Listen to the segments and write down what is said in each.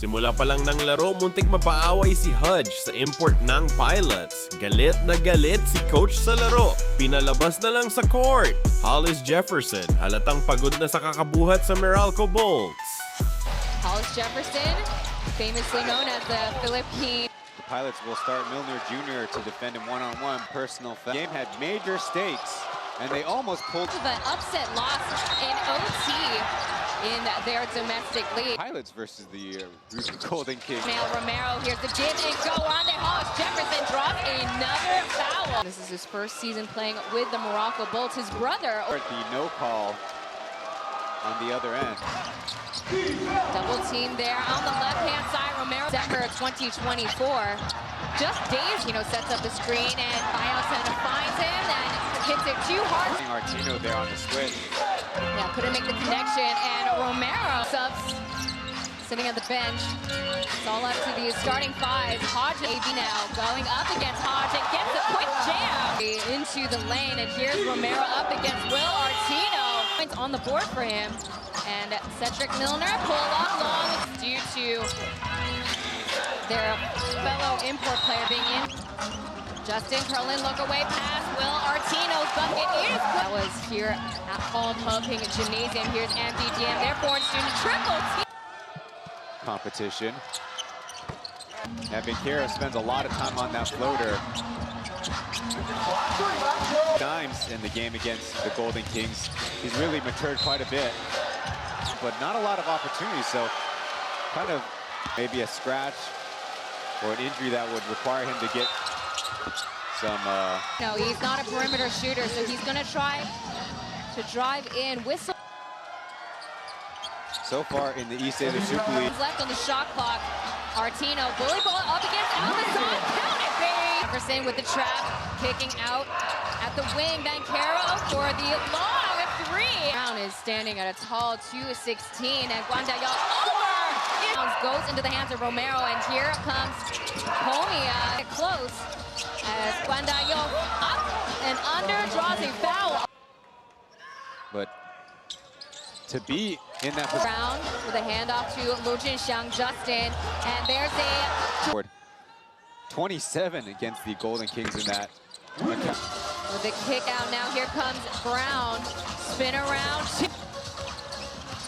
Simula pa lang ng laro, muntik mapaaway si Hudge sa import ng Pilots. Galit na galit si coach sa laro. Pinalabas na lang sa court. Hollis Jefferson, halatang pagod na sa kakabuhat sa Meralco Bolts. Hollis Jefferson, famously known as the Philippine. The Pilots will start Milner Jr. to defend him one-on-one. Personal foul. The game had major stakes, and they almost pulled The upset loss in OT in their domestic league. Pilots versus the Golden Kings. Now Romero, here's the give and go on there. Hollis Jefferson drops another foul. This is his first season playing with the Meralco Bolts. His brother. The no call on the other end. Double team there on the left-hand side. Romero, December 2024. Just days, sets up the screen and Tauyon finds him and hits it too hard. Artino there on the switch. Yeah, couldn't make the connection. And Romero subs sitting at the bench. It's all up to the starting five. Hodge AB now going up against Hodge and gets a quick jam into the lane. And here's Romero up against Will Artino. Points on the board for him. And Cedric Milner pull up long due to their fellow import player being in. Justin Curlin look away pass. Will Artino's bucket is. That was here at Hall Pumping Gymnasium. Here's MDDM, their foreign student triple team. Competition. And Vinkera spends a lot of time on that floater. Times in the game against the Golden Kings. He's really matured quite a bit, but not a lot of opportunities. So kind of maybe a scratch or an injury that would require him to get some... No, he's not a perimeter shooter, so he's going to try to drive in. Whistle. So far in the Easl Super League. Left on the shot clock. Artino, bully ball up against Amazon. Count it, baby! Jefferson with the trap, kicking out at the wing. Bankero for the long three. Brown is standing at a tall 216, and Guandayo over! Goes into the hands of Romero, and here comes Comia close as Guandayo up and under, draws a foul. But to be in that position. Brown with a handoff to Lu Jinxiang Justin, and there's a 27 against the Golden Kings in that. with the kick out. Now here comes Brown, spin around.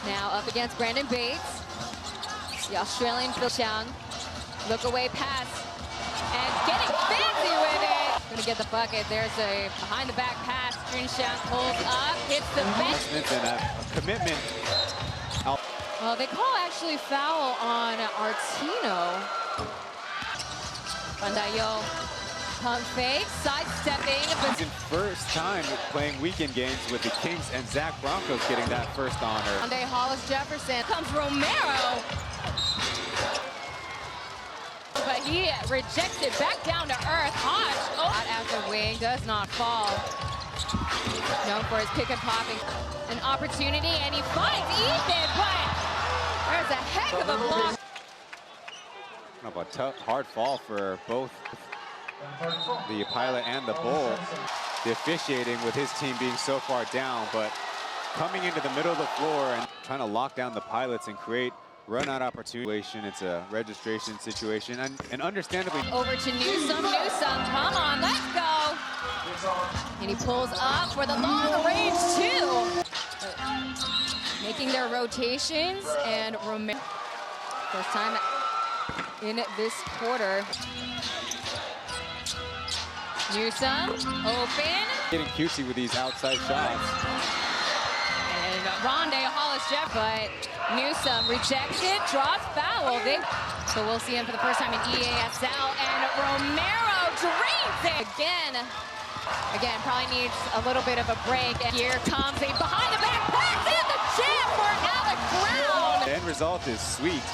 Now up against Brandon Bates. The Australian Phil Xiang, look away pass, and getting fancy with it. Gonna get the bucket. There's a behind the back pass. Jun Xiang pulls up, hits the bench. And a commitment. Well, they call actually foul on Artino. Bandayo, pump fake, sidestepping. His first time playing weekend games with the Kings, and Zach Bronco's getting that first honor. Monday Hollis Jefferson, comes Romero. But he rejects it back down to earth. Hodge, out at the wing, does not fall. Known for his pick and popping. An opportunity, and he finds Ethan, but there's a heck of a block. A tough, hard fall for both the Pilot and the Bull. The officiating with his team being so far down, but coming into the middle of the floor and trying to lock down the Pilots and create run-out opportunity. It's a registration situation, and understandably. Over to Newsome, come on, let's go. And he pulls up for the long range two. Making their rotations, and Romero, first time in this quarter. Newsome, open. Getting cutesy with these outside shots. And Ronde Hollis Jeff, but Newsome rejects it, draws foul. So we'll see him for the first time in EASL, and Romero drains it. Again, probably needs a little bit of a break. And here comes a behind the back pass in the jam for Alex Brown. The end result is sweet.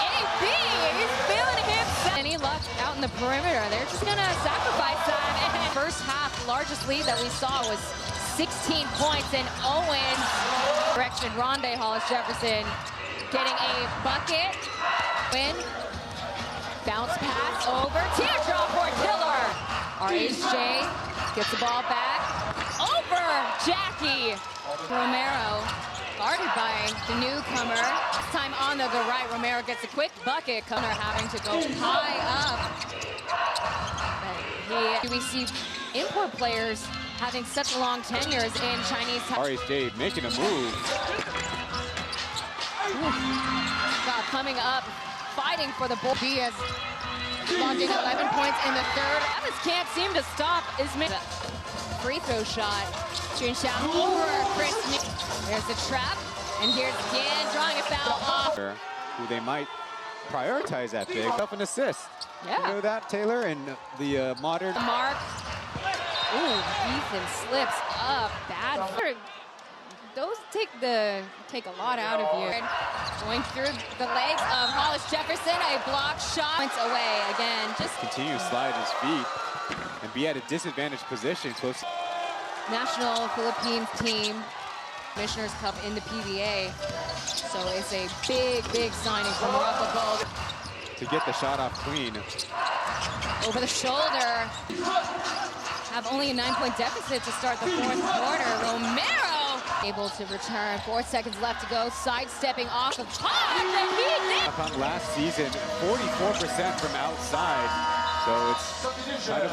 AB, he's feeling himself. Any luck out in the perimeter? They're just gonna sacrifice that. And first half, the largest lead that we saw was 16 points, and Owens direction. Ronde Hollis Jefferson getting a bucket. Win. Bounce pass over. Teardrop for Killer. RHJ gets the ball back. Over Jackie. Romero Guarded by the newcomer. This time on the right, Romero gets a quick bucket. Connor having to go high up. We see import players having such long tenures in Chinese. RHJ making a move. Coming up, fighting for the ball. He has logged in 11 points in the third. Evans can't seem to stop. Free throw shot. Junxiang over Chris. There's the trap, and here's again drawing a foul off. Who they might prioritize that big. Up an assist. Yeah. You know that, Taylor, in the modern. Mark. Ooh, Ethan slips up. Bad. Those take a lot out of you. Going through the legs of Hollis Jefferson, a block shot. Points away again. Just continue to slide his feet and be at a disadvantaged position close. National Philippines team, Commissioner's Cup in the PBA. So it's a big signing from Meralco to get the shot off clean. over the shoulder. Have only a 9-point deficit to start the fourth quarter. Romero able to return. 4 seconds left to go. Sidestepping off of Hodge, and he did. Last season, 44% from outside. So it's kind of a